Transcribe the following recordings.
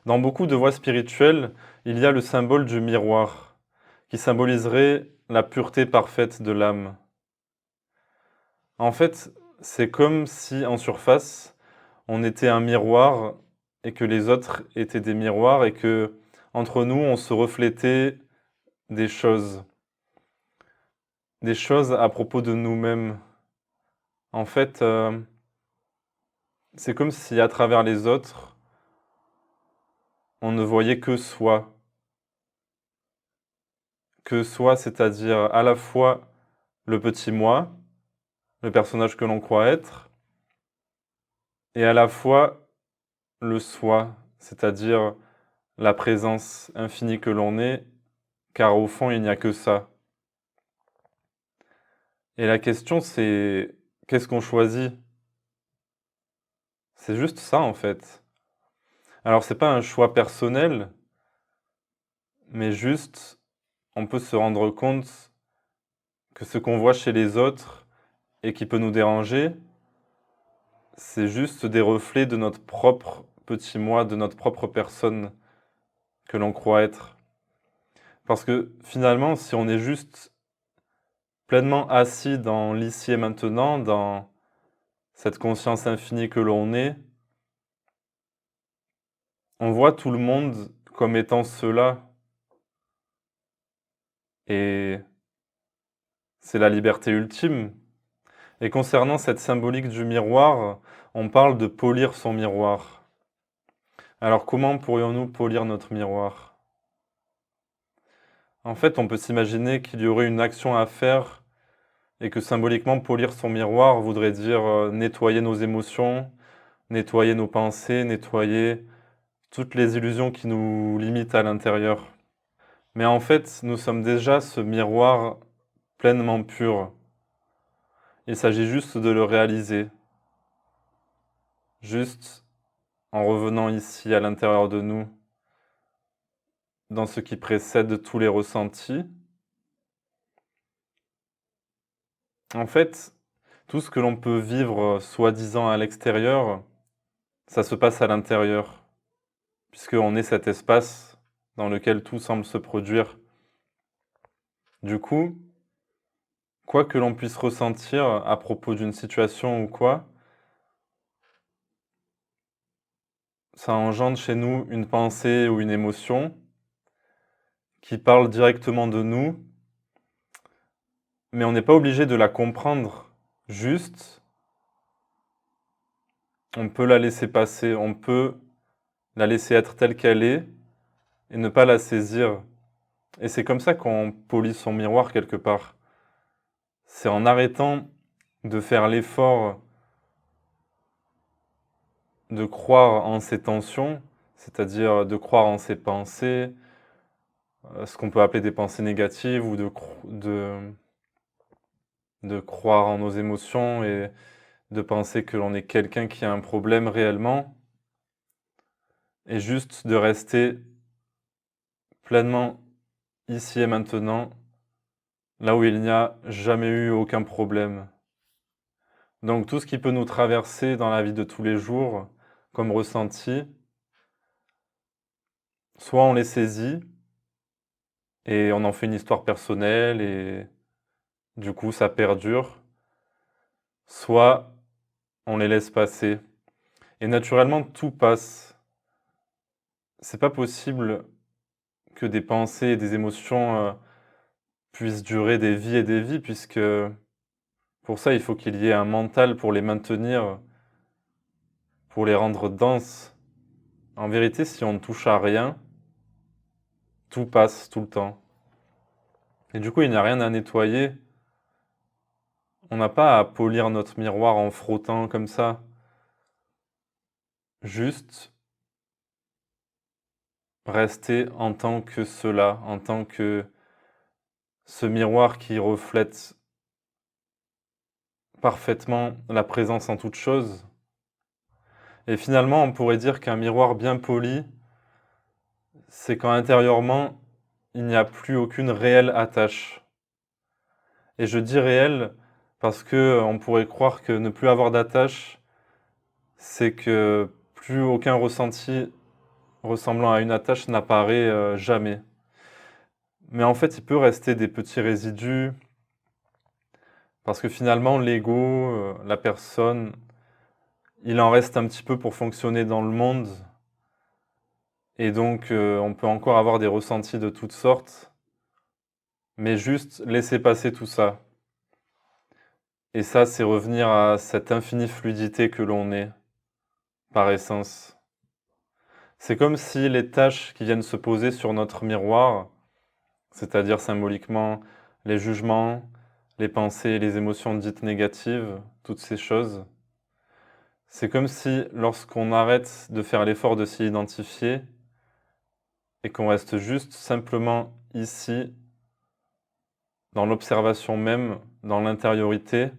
Dans beaucoup de voies spirituelles, il y a le symbole du miroir, qui symboliserait la pureté parfaite de l'âme. En fait, c'est comme si en surface, on était un miroir et que les autres étaient des miroirs et que entre nous, on se reflétait des choses à propos de nous-mêmes. En fait, c'est comme si à travers les autres, on ne voyait que soi, c'est-à-dire à la fois le petit moi, le personnage que l'on croit être, et à la fois le soi, c'est-à-dire la présence infinie que l'on est, car au fond, il n'y a que ça. Et la question, c'est qu'est-ce qu'on choisit? C'est juste ça, en fait. Alors, c'est pas un choix personnel, mais juste, on peut se rendre compte que ce qu'on voit chez les autres et qui peut nous déranger, c'est juste des reflets de notre propre petit moi, de notre propre personne que l'on croit être. Parce que finalement, si on est juste pleinement assis dans l'ici et maintenant, dans cette conscience infinie que l'on est, on voit tout le monde comme étant cela. Et c'est la liberté ultime. Et concernant cette symbolique du miroir, on parle de polir son miroir. Alors comment pourrions-nous polir notre miroir? En fait, on peut s'imaginer qu'il y aurait une action à faire et que symboliquement polir son miroir voudrait dire nettoyer nos émotions, nettoyer nos pensées, nettoyer toutes les illusions qui nous limitent à l'intérieur. Mais en fait, nous sommes déjà ce miroir pleinement pur. Il s'agit juste de le réaliser, juste en revenant ici à l'intérieur de nous, dans ce qui précède tous les ressentis. En fait, tout ce que l'on peut vivre soi-disant à l'extérieur, ça se passe à l'intérieur, puisqu'on est cet espace dans lequel tout semble se produire. Du coup, quoi que l'on puisse ressentir à propos d'une situation ou quoi, ça engendre chez nous une pensée ou une émotion qui parle directement de nous, mais on n'est pas obligé de la comprendre. Juste, on peut la laisser passer, on peut la laisser être telle qu'elle est et ne pas la saisir. Et c'est comme ça qu'on polit son miroir quelque part. C'est en arrêtant de faire l'effort de croire en ses tensions, c'est-à-dire de croire en ses pensées, ce qu'on peut appeler des pensées négatives, ou de croire en nos émotions et de penser que l'on est quelqu'un qui a un problème réellement, et juste de rester pleinement ici et maintenant, là où il n'y a jamais eu aucun problème. Donc tout ce qui peut nous traverser dans la vie de tous les jours, comme ressenti, soit on les saisit et on en fait une histoire personnelle et du coup ça perdure, soit on les laisse passer. Et naturellement tout passe. C'est pas possible que des pensées et des émotions puissent durer des vies et des vies, puisque pour ça il faut qu'il y ait un mental pour les maintenir, pour les rendre denses. En vérité, si on ne touche à rien, tout passe tout le temps. Et du coup, il n'y a rien à nettoyer. On n'a pas à polir notre miroir en frottant comme ça. Juste rester en tant que cela, en tant que ce miroir qui reflète parfaitement la présence en toute chose. Et finalement, on pourrait dire qu'un miroir bien poli, c'est quand intérieurement, il n'y a plus aucune réelle attache. Et je dis réelle parce que on pourrait croire que ne plus avoir d'attache, c'est que plus aucun ressenti ressemblant à une attache n'apparaît jamais. Mais en fait, il peut rester des petits résidus, parce que finalement, l'ego, la personne, il en reste un petit peu pour fonctionner dans le monde, et donc on peut encore avoir des ressentis de toutes sortes, mais juste laisser passer tout ça. Et ça, c'est revenir à cette infinie fluidité que l'on est, par essence. C'est comme si les taches qui viennent se poser sur notre miroir, c'est-à-dire symboliquement les jugements, les pensées et les émotions dites négatives, toutes ces choses, c'est comme si lorsqu'on arrête de faire l'effort de s'y identifier et qu'on reste juste simplement ici, dans l'observation même, dans l'intériorité,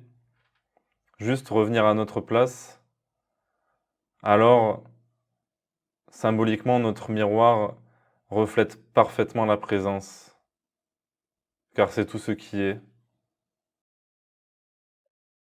juste revenir à notre place, alors symboliquement notre miroir reflète parfaitement la présence, car c'est tout ce qui est.